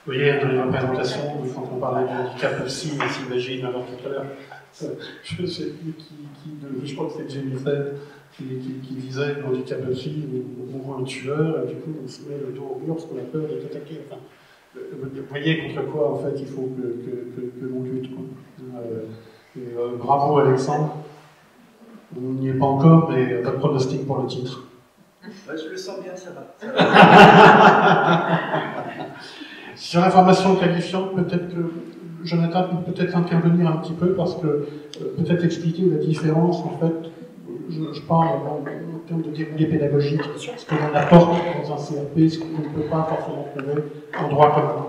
Vous voyez, dans les représentations, quand on parlait du handicap aussi, on s'imagine, alors tout à l'heure, je ne sais plus je crois que c'était Jennifer qui disait le handicap aussi, on voit un tueur, et du coup on se met le dos au mur parce qu'on a peur d'être attaqué. Enfin, vous voyez contre quoi en fait il faut que l'on lutte. Bravo Alexandre, on n'y est pas encore, mais pas de pronostic pour le titre. Ouais, je le sens bien, ça va. Sur la formation qualifiante, peut-être que Jonathan peut peut-être intervenir un petit peu parce que peut-être expliquer la différence en fait. Je parle en termes de déroulé pédagogique, ce que l'on apporte dans un CRP, ce qu'on ne peut pas forcément trouver en droit commun.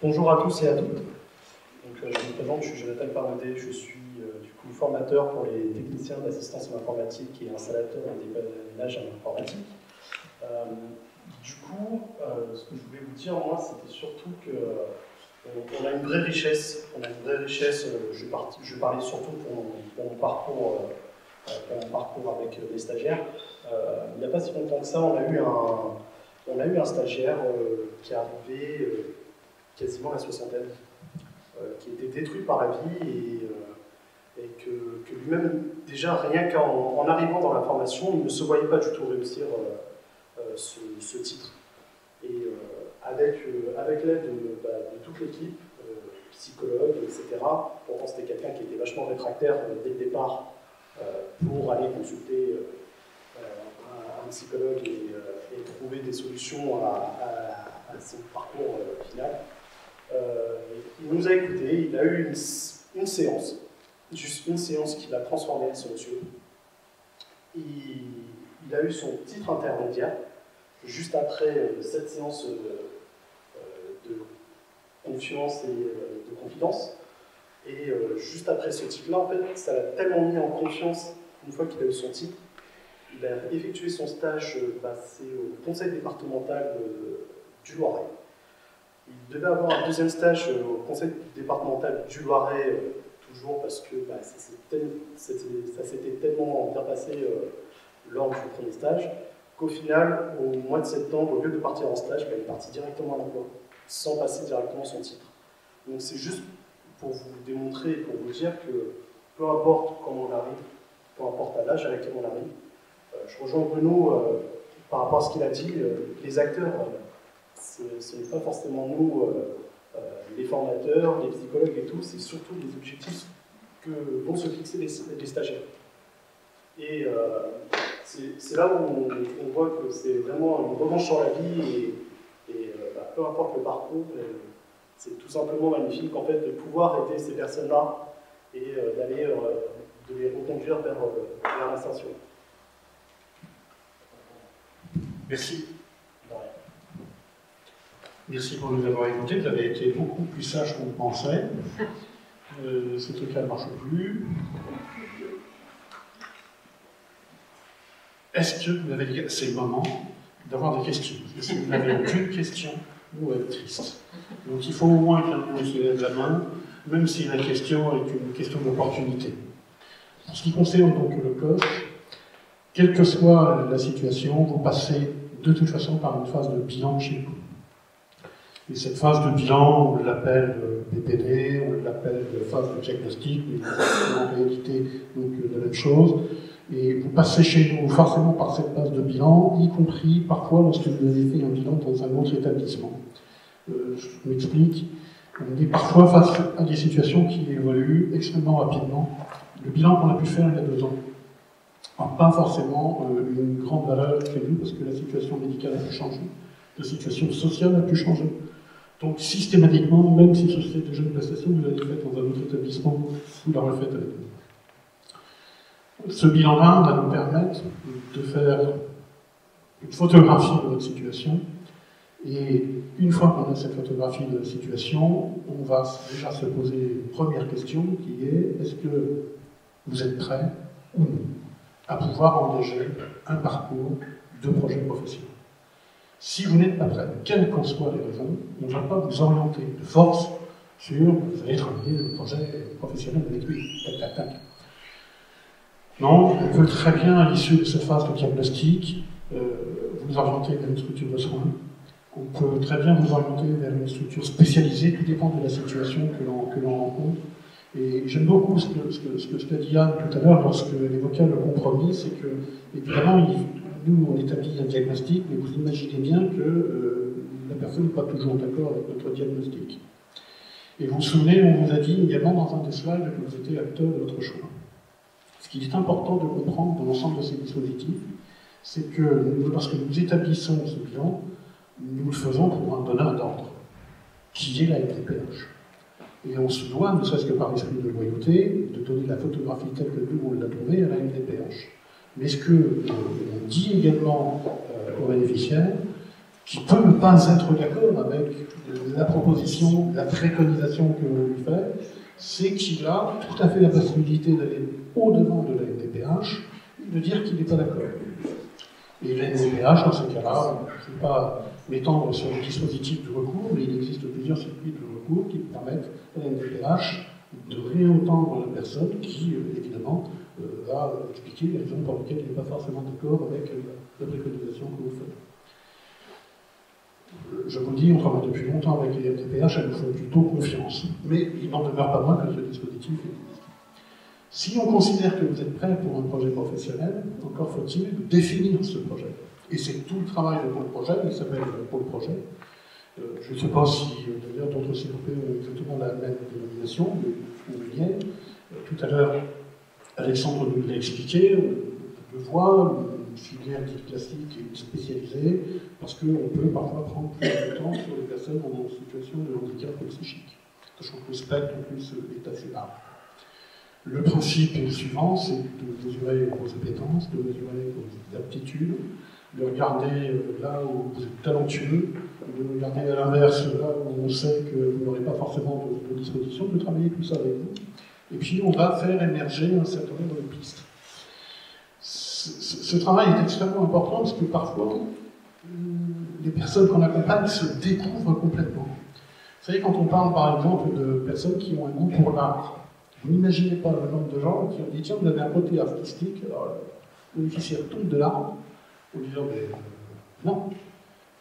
Bonjour à tous et à toutes. Donc, je me présente, je suis Jonathan Parmodé, je suis du coup formateur pour les techniciens d'assistance en informatique et installateur en dépanage en informatique. Du coup, ce que je voulais vous dire, moi, c'était surtout qu'on a une vraie richesse. Je parlais surtout pour mon parcours avec les stagiaires. Il n'y a pas si longtemps que ça, on a eu un stagiaire qui est arrivé quasiment à la soixantaine, qui était détruit par la vie et que lui-même, déjà rien qu'en arrivant dans la formation, il ne se voyait pas du tout réussir ce titre. Et avec l'aide de toute l'équipe, psychologue, etc., pourtant c'était quelqu'un qui était vachement réfractaire dès le départ pour aller consulter un psychologue et trouver des solutions à son parcours final. Il nous a écoutés, il a eu une séance, juste une séance qui l'a transformé, ce monsieur. Il a eu son titre intermédiaire juste après cette séance de confiance et de confidence. Et juste après ce titre-là, en fait, ça l'a tellement mis en confiance une fois qu'il a eu son titre. Il a effectué son stage, c'est au conseil départemental du Loiret. Il devait avoir un deuxième stage au conseil départemental du Loiret, toujours parce que ça s'était tellement bien passé lors du premier stage, qu'au final, au mois de septembre, au lieu de partir en stage, il est parti directement à l'emploi, sans passer directement son titre. Donc c'est juste pour vous démontrer et pour vous dire que peu importe comment on arrive, peu importe à l'âge à laquelle on arrive, je rejoins Bruno par rapport à ce qu'il a dit, les acteurs ce n'est pas forcément nous, les formateurs, les psychologues et tout, c'est surtout les objectifs que vont se fixer les stagiaires. Et c'est là où on voit que c'est vraiment une revanche sur la vie et peu importe le parcours, c'est tout simplement magnifique en fait de pouvoir aider ces personnes-là et de les reconduire vers l'insertion. Merci. Merci pour nous avoir écoutés. Vous avez été beaucoup plus sage qu'on le pensait. Ce truc-là ne marche plus. Est-ce que vous avez dit, c'est le moment d'avoir des questions? Est-ce que vous n'avez aucune question, vous êtes triste. Donc il faut au moins qu'un se lève la main, même si la question est une question d'opportunité. En ce qui concerne donc le coche, quelle que soit la situation, vous passez de toute façon par une phase de bilan chez vous. Et cette phase de bilan, on l'appelle BPD, on l'appelle phase de diagnostic, mais c'est en réalité donc, la même chose. Et vous passez chez nous forcément par cette phase de bilan, y compris parfois lorsque vous avez fait un bilan dans un autre établissement. Je m'explique. On est parfois face à des situations qui évoluent extrêmement rapidement. Le bilan qu'on a pu faire il y a 2 ans n'a pas forcément une grande valeur chez nous parce que la situation médicale a pu changer, la situation sociale a pu changer. Donc systématiquement, même si ce serait déjà une prestation, vous l'avez faite dans un autre établissement, vous la refaites avec nous. Ce bilan-là va nous permettre de faire une photographie de votre situation. Et une fois qu'on a cette photographie de la situation, on va déjà se poser une première question qui est: est-ce que vous êtes prêt ou non à pouvoir engager un parcours de projet professionnel? Si vous n'êtes pas prêt, quelles qu'en soient les raisons, on ne va pas vous orienter de force sur vous allez travailler le projet professionnel avec lui, tac, tac, tac. Non, on peut très bien, à l'issue de cette phase de diagnostic, vous orienter vers une structure de soins. On peut très bien vous orienter vers une structure spécialisée, tout dépend de la situation que l'on rencontre. Et j'aime beaucoup ce qu'a dit Anne tout à l'heure lorsqu'elle évoquait le compromis, c'est que, évidemment, nous, on établit un diagnostic, mais vous imaginez bien que la personne n'est pas toujours d'accord avec notre diagnostic. Et vous vous souvenez, on vous a dit également dans un des slides que vous étiez acteur de votre choix. Ce qu'il est important de comprendre dans l'ensemble de ces dispositifs, c'est que lorsque nous établissons ce bilan, nous le faisons pour un donneur d'ordre, qui est la MDPH. Et on se doit, ne serait-ce que par esprit de loyauté, de donner la photographie telle que nous, on l'a trouvée à la MDPH. Mais ce qu'on dit également aux bénéficiaires, qui peut ne pas être d'accord avec la proposition, la préconisation que l'on lui fait, c'est qu'il a tout à fait la possibilité d'aller au-devant de la MDPH et de dire qu'il n'est pas d'accord. Et la MDPH, dans ce cas-là, je ne vais pas m'étendre sur le dispositif de recours, mais il existe plusieurs circuits de recours qui permettent à la MDPH de réentendre la personne qui, évidemment, va expliquer les raisons pour lesquelles il n'est pas forcément d'accord avec la préconisation que vous faites. Je vous dis, on travaille depuis longtemps avec les MDPH, elles nous font plutôt confiance. Mais il n'en demeure pas moins que ce dispositif existe. Si on considère que vous êtes prêt pour un projet professionnel, encore faut-il définir ce projet. Et c'est tout le travail de Pôle Projet, il s'appelle Pôle Projet. Je ne sais pas si d'ailleurs d'autres COP ont exactement la même dénomination, mais on y est. Tout à l'heure, Alexandre nous l'a expliqué, on voit une filière dite classique et spécialisée, parce qu'on peut parfois prendre plus de temps sur les personnes en situation de handicap psychique, sachant que le spectre en plus est assez large. Le principe est le suivant, c'est de mesurer vos appétences, de mesurer vos aptitudes, de regarder là où vous êtes talentueux, de regarder à l'inverse là où on sait que vous n'aurez pas forcément de disposition, de travailler tout ça avec vous. Et puis on va faire émerger un certain nombre de pistes. Ce travail est extrêmement important parce que parfois, les personnes qu'on accompagne se découvrent complètement. Vous savez, quand on parle par exemple de personnes qui ont un goût pour l'art, vous n'imaginez pas le nombre de gens qui ont dit: tiens, vous avez un côté artistique, alors le bénéficiaire tombe de l'arbre, en disant: mais non.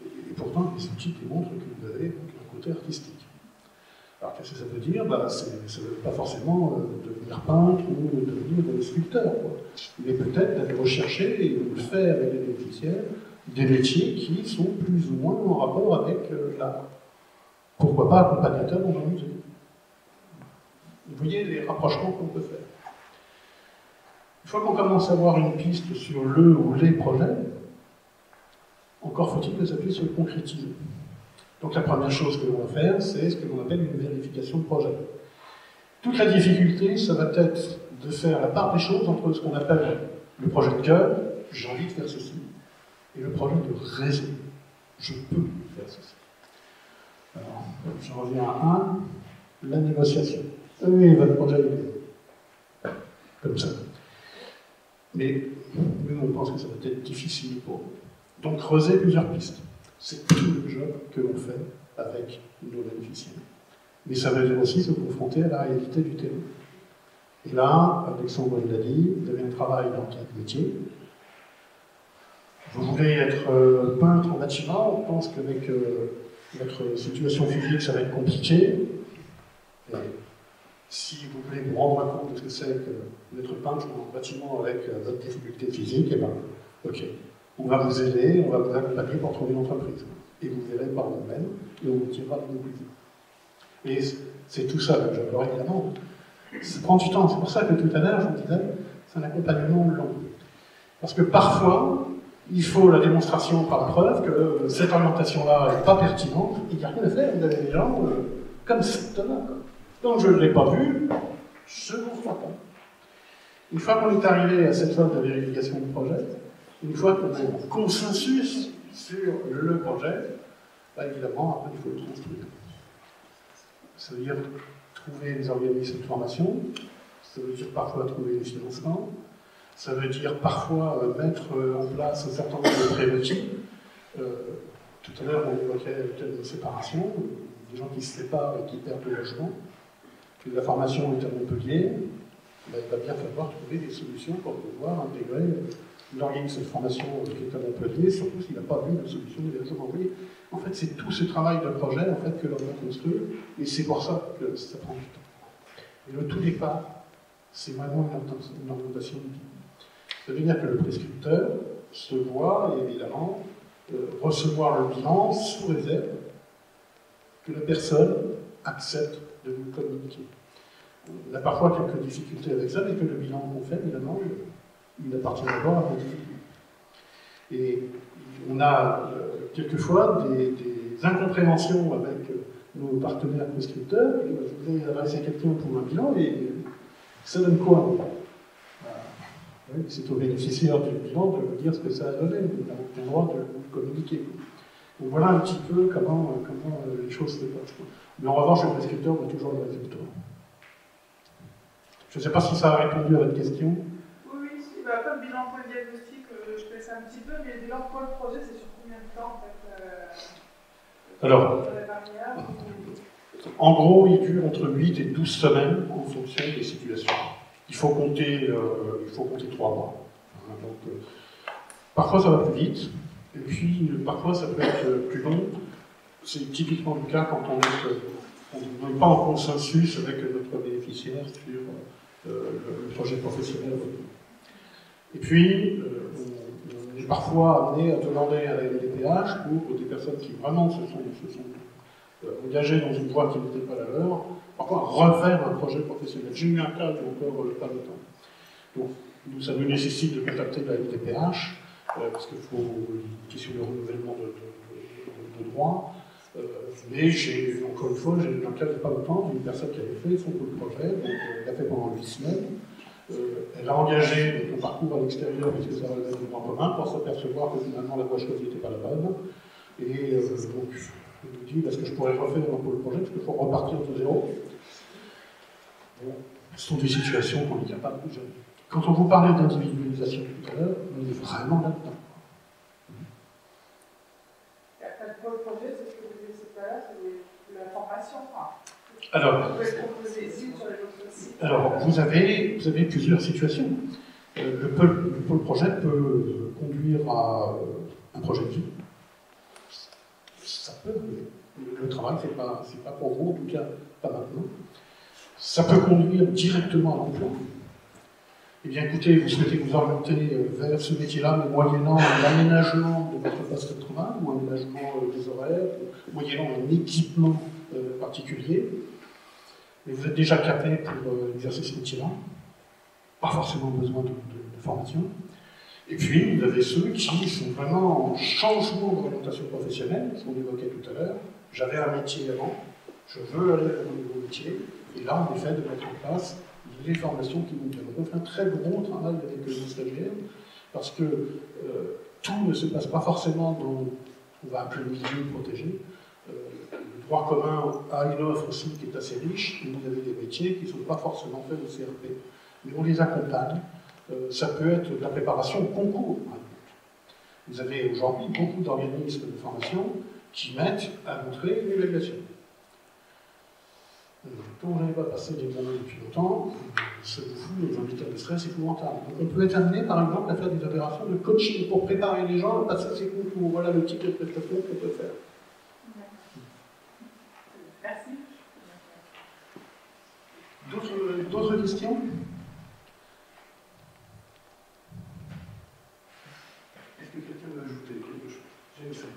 Et pourtant, les études démontrent que vous avez un côté artistique. Alors qu'est-ce que ça veut dire? Ça ne veut pas forcément devenir peintre ou devenir sculpteur, quoi. Mais peut-être d'aller rechercher et de le faire avec les bénéficiaires des métiers qui sont plus ou moins en rapport avec l'art. Pourquoi pas accompagnateur dans un musée? Vous voyez les rapprochements qu'on peut faire. Une fois qu'on commence à avoir une piste sur le ou les projets, encore faut-il que ça puisse se concrétiser. Donc la première chose que l'on va faire, c'est ce que l'on appelle une vérification de projet. Toute la difficulté, ça va être de faire la part des choses entre ce qu'on appelle le projet de cœur, j'ai envie de faire ceci, et le projet de raison, je peux faire ceci. Alors, je reviens à un, la négociation. Oui, votre projet est comme ça. Mais nous, on pense que ça va être difficile pour vous. Donc, creuser plusieurs pistes. C'est tout le job que l'on fait avec nos bénéficiaires. Mais ça veut dire aussi se confronter à la réalité du terrain. Et là, Alexandre l'a dit, vous avez un travail dans quatre métiers. Vous voulez être peintre en bâtiment, on pense qu'avec votre situation physique, ça va être compliqué. Et si vous voulez vous rendre compte de ce que c'est que d'être peintre en bâtiment avec votre difficulté physique, eh bien, ok, on va vous aider, on va vous accompagner pour trouver une entreprise. Et vous verrez par vous-même, et on vous tirera de conclusion. Et c'est tout ça que j'adore évidemment. Ça prend du temps, c'est pour ça que tout à l'heure, je vous disais, c'est un accompagnement long. Parce que parfois, il faut la démonstration par preuve que cette orientation-là n'est pas pertinente, il n'y a rien à faire, vous avez des gens comme cette là. Donc je ne l'ai pas vu, je ne vous crois pas. Une fois qu'on est arrivé à cette phase de vérification du projet, une fois qu'on a un consensus sur le projet, bah évidemment, après il faut le construire. Ça veut dire trouver des organismes de formation, ça veut dire parfois trouver des financements, ça veut dire parfois mettre en place un certain nombre de prérequis. Tout à l'heure, on évoquait le thème de séparation, des gens qui se séparent et qui perdent le logement. La formation est à Montpellier, ben, il va bien falloir trouver des solutions pour pouvoir intégrer l'organisme de formation qui est à Montpellier, surtout s'il n'a pas vu de solution directement envoyée. En fait, c'est tout ce travail de projet en fait, que l'on va construire, et c'est pour ça que ça prend du temps. Et le tout départ, c'est vraiment une orientation du temps. Ça veut dire que le prescripteur se voit, et évidemment, recevoir le bilan sous réserve que la personne accepte de nous communiquer. On a parfois quelques difficultés avec ça, mais que le bilan qu'on fait, évidemment, il appartient d'abord à l'individu. Et on a quelquefois des incompréhensions avec nos partenaires prescripteurs. Je voudrais adresser quelqu'un pour un bilan, et ça donne quoi? Oui, c'est au bénéficiaire du bilan de vous dire ce que ça a donné. Vous avez le droit de le communiquer. Donc voilà un petit peu comment les choses se passent. Mais en revanche, le prescripteur veut toujours le résultat. Je ne sais pas si ça a répondu à votre question. Oui, bah, comme bilan pour le diagnostic, je connais ça un petit peu, mais le bilan pour le projet, c'est sur combien de temps en fait Alors, en gros, il dure entre 8 et 12 semaines en fonction des situations. Il faut compter 3 mois. Donc, parfois, ça va plus vite, et puis parfois, ça peut être plus long. C'est typiquement le cas quand on n'est pas en consensus avec notre bénéficiaire sur le projet professionnel. Et puis, on est parfois amené à demander à la MDPH pour des personnes qui vraiment se sont engagées dans une voie qui n'était pas la leur, parfois refaire un projet professionnel. J'ai eu un cas il y a encore pas de temps. Donc, ça nous nécessite de contacter la MDPH, parce qu'il faut une question de renouvellement de droit. Mais encore une fois, j'ai eu un cas il n'y a pas longtemps d'une personne qui avait fait son projet, donc elle l'a fait pendant 8 semaines. Elle a engagé son parcours à l'extérieur, puisque ça relève du droit commun, pour s'apercevoir que finalement la voie choisie n'était pas la bonne. Et donc, je me dis, est-ce que je pourrais refaire un peu le projet, parce qu'il faut repartir de zéro. Bon, ce sont des situations qu'on est capable de gérer. Quand on vous parlait d'individualisation tout à l'heure, on est vraiment là-dedans. Pour le projet, c'est ce que vous disiez tout à l'heure, c'est la formation. Alors, vous avez plusieurs situations. Le pôle projet peut conduire à un projet de vie. Ça peut, le travail, c'est pas pour vous, en tout cas pas maintenant. Ça peut conduire directement à l'emploi. Eh bien écoutez, vous souhaitez vous orienter vers ce métier-là, mais moyennant l'aménagement de votre poste de travail, ou un aménagement des horaires, moyennant un équipement particulier. Mais vous êtes déjà capé pour exercer ce métier-là. Pas forcément besoin de formation. Et puis, vous avez ceux qui sont vraiment en changement d'orientation professionnelle, ce qu'on évoquait tout à l'heure. J'avais un métier avant, je veux aller vers un nouveau métier. Et là, on essaie de mettre en place les formations qui nous viendront. On fait un très gros travail avec les stagiaires, parce que tout ne se passe pas forcément dans ce qu'on va appeler le milieu protégé. Le droit commun a une offre aussi qui est assez riche, et vous avez des métiers qui ne sont pas forcément faits au CRP. Mais on les accompagne. Ça peut être de la préparation au concours. Vous avez aujourd'hui beaucoup d'organismes de formation qui mettent à montrer une évaluation. Quand vous n'avez pas passé des moments depuis longtemps, ça vous fout dans un état de stress épouvantable. Donc on peut être amené, par exemple, à faire des opérations de coaching pour préparer les gens à passer ces concours. Voilà le type de prestation qu'on peut faire. Merci. D'autres questions? Est-ce que quelqu'un veut ajouter quelque chose? Jennifer.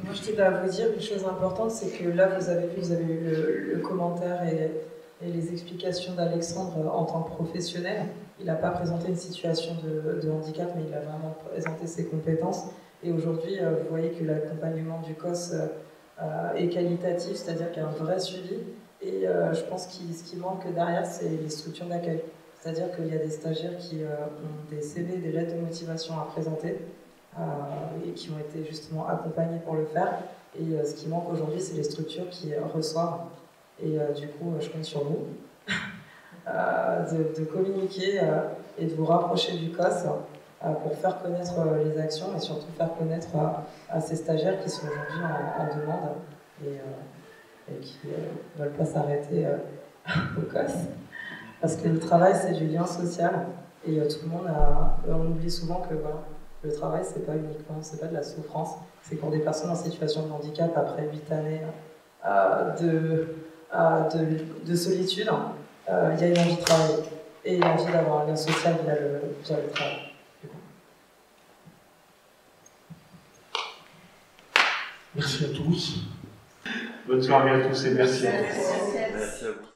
Moi, je tiens à vous dire une chose importante, c'est que là, vous avez eu le commentaire et les explications d'Alexandre en tant que professionnel. Il n'a pas présenté une situation de handicap, mais il a vraiment présenté ses compétences. Et aujourd'hui, vous voyez que l'accompagnement du COS est qualitatif, c'est-à-dire qu'il y a un vrai suivi. Et je pense que ce qui manque derrière, c'est les structures d'accueil. C'est-à-dire qu'il y a des stagiaires qui ont des CV, des lettres de motivation à présenter et qui ont été justement accompagnés pour le faire. Et ce qui manque aujourd'hui, c'est les structures qui reçoivent. Et du coup, je compte sur vous de communiquer et de vous rapprocher du COS pour faire connaître les actions et surtout faire connaître à ces stagiaires qui sont aujourd'hui en demande et qui ne veulent pas s'arrêter au COS. Parce que le travail, c'est du lien social. Et tout le monde on oublie souvent que voilà, le travail, c'est pas de la souffrance. C'est pour des personnes en situation de handicap, après 8 années de solitude, il y a une envie de travailler. Et une envie d'avoir un lien social via le travail. Merci à tous. Bonne soirée à tous et merci. Merci à vous.